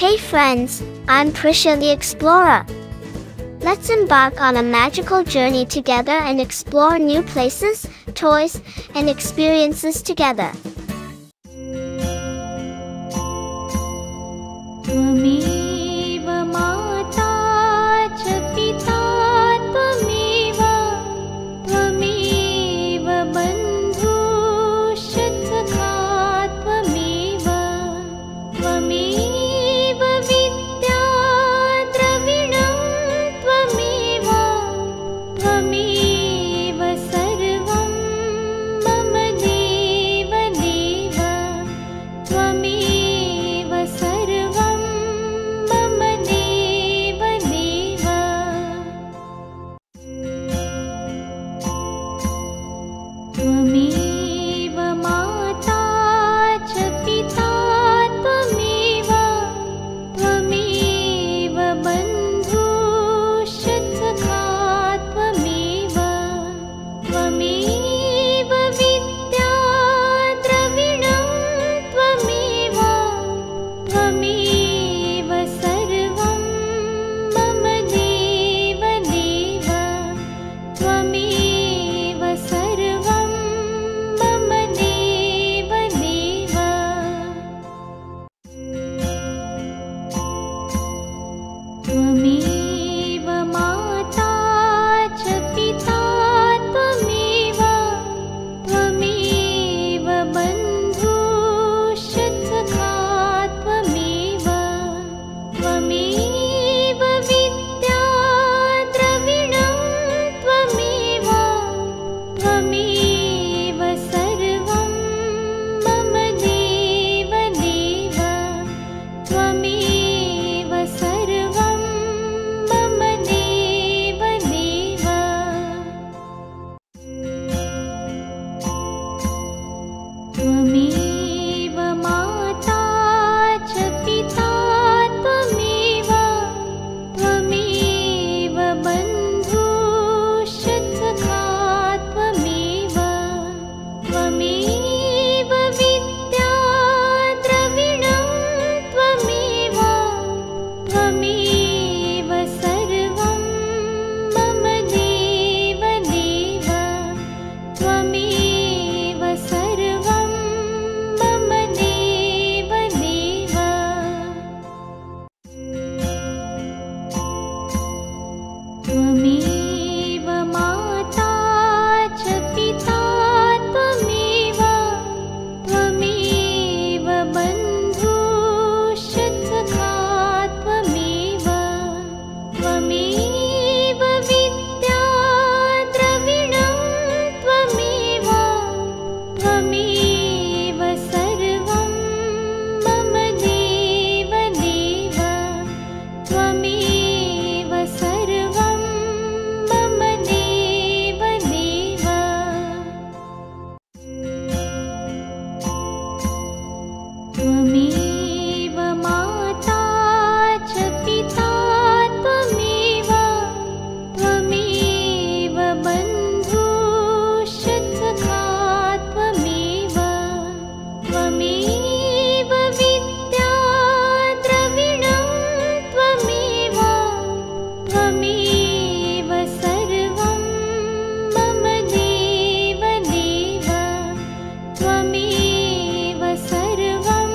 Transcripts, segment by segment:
Hey friends, I'm Prisha the Explorer. Let's embark on a magical journey together and explore new places, toys, and experiences together. त्वमेव माता च पिता त्वमेव त्वमेव बन्धुश्च सखा त्वमेव त्वमेव विद्या द्रविणं त्वमेव त्वमेव सर्वं मम देव देव त्वमेव सर्वं मम देव देव त्वमेव माता च पिता त्वमेव त्वमेव बन्धुश्च सखा त्वमेव त्वमेव विद्या द्रविणं त्वमेव त्वमेव सर्वं मम देव देव त्वमेव सर्वं मम देव देव त्वमेव माता च पिता त्वमेव त्वमेव बन्धुश्च सखा त्वमेव त्वमेव विद्या द्रविणं त्वमेव त्वमेव सर्वं मम देव देव त्वमेव सर्वं मम देव देव त्वमेव माता च पिता त्वमेव त्वमेव बन्धुश्च सखा त्वमेव त्वमेव विद्या द्रविणं त्वमेव त्वमेव सर्वं मम देव देव त्वमेव सर्वं मम देव देव त्वमेव माता च पिता त्वमेव त्वमेव बन्धुश्च सखा त्वमेव त्वमेव विद्या द्रविणं त्वमेव त्वमेव सर्वं मम देव देव त्वमेव सर्वं मम देव देव त्वमेव माता च पिता त्वमेव त्वमेव बन्धुश्च सखा त्वमेव त्वमेव विद्या द्रविणं त्वमेव त्वमेव सर्वं मम देव देव त्वमेव सर्वं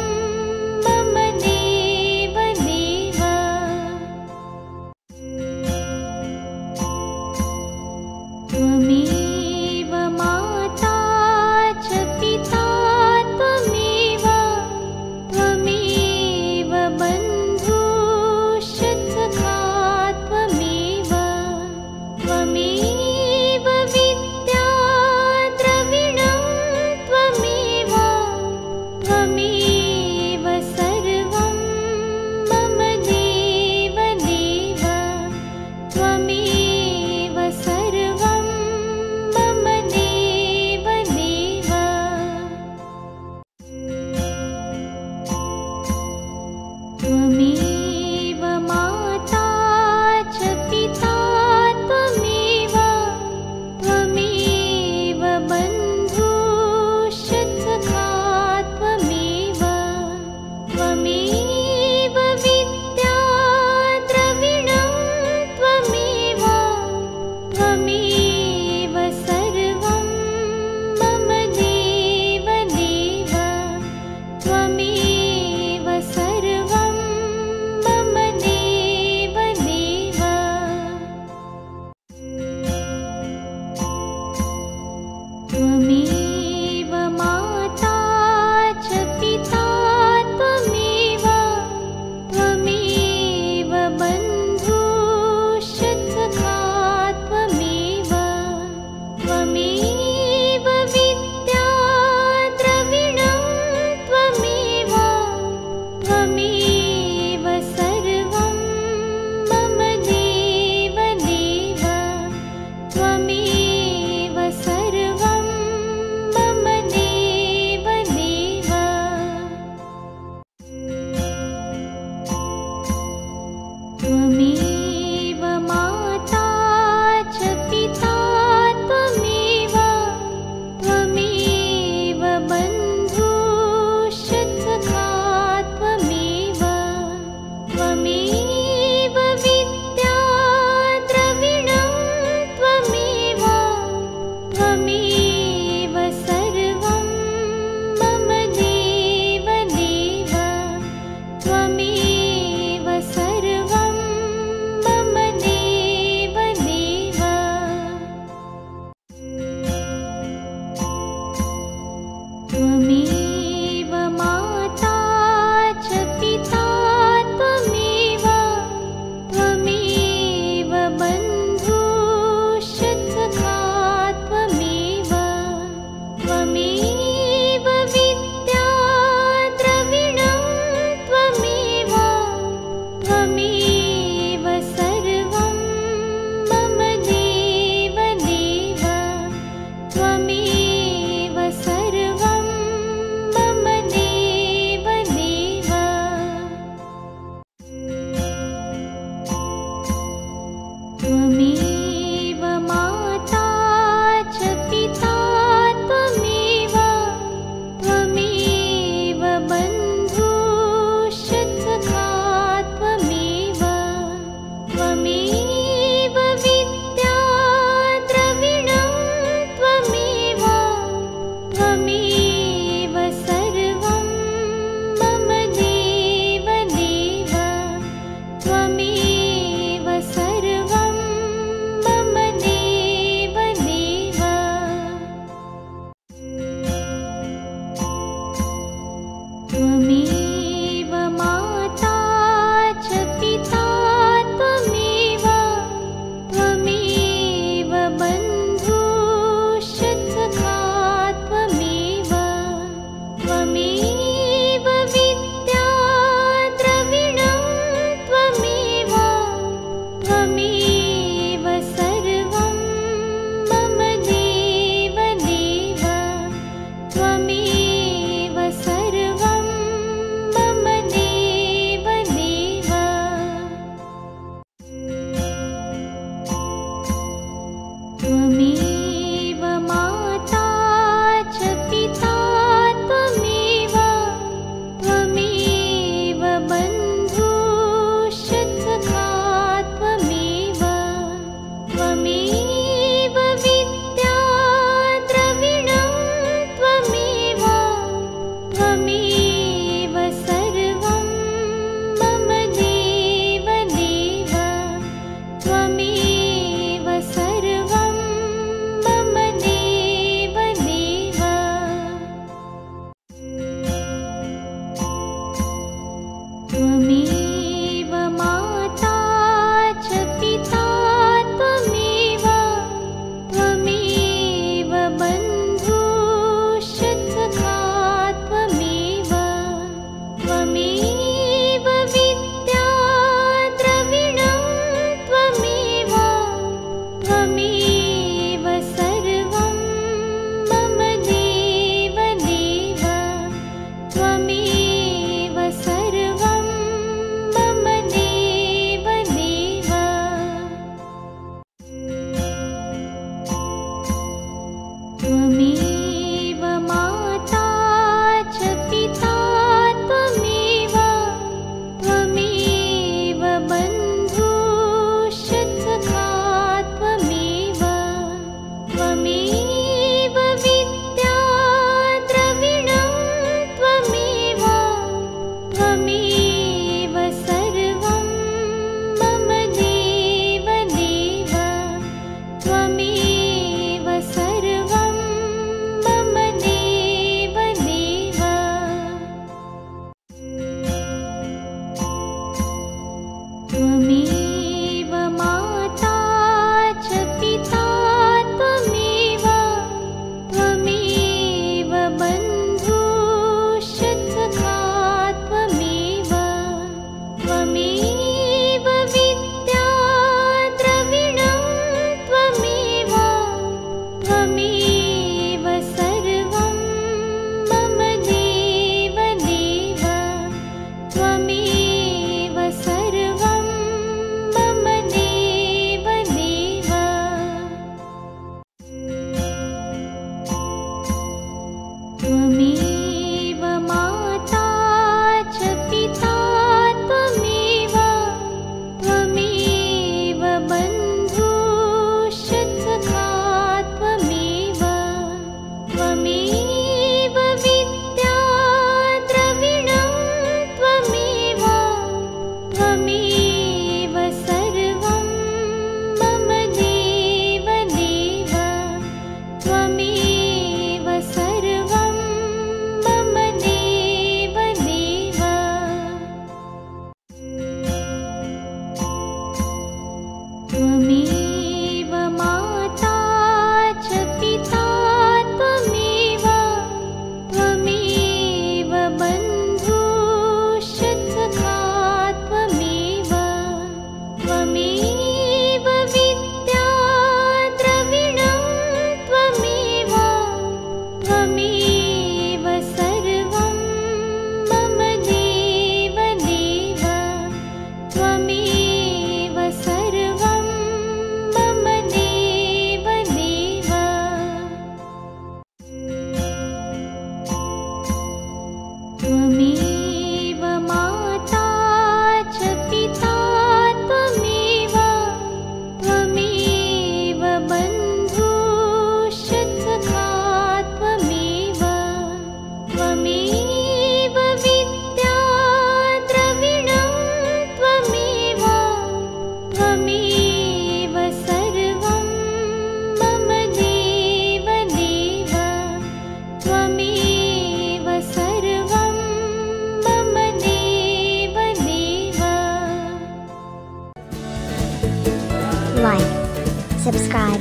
subscribe,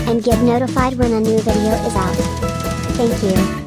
and get notified when a new video is out. Thank you.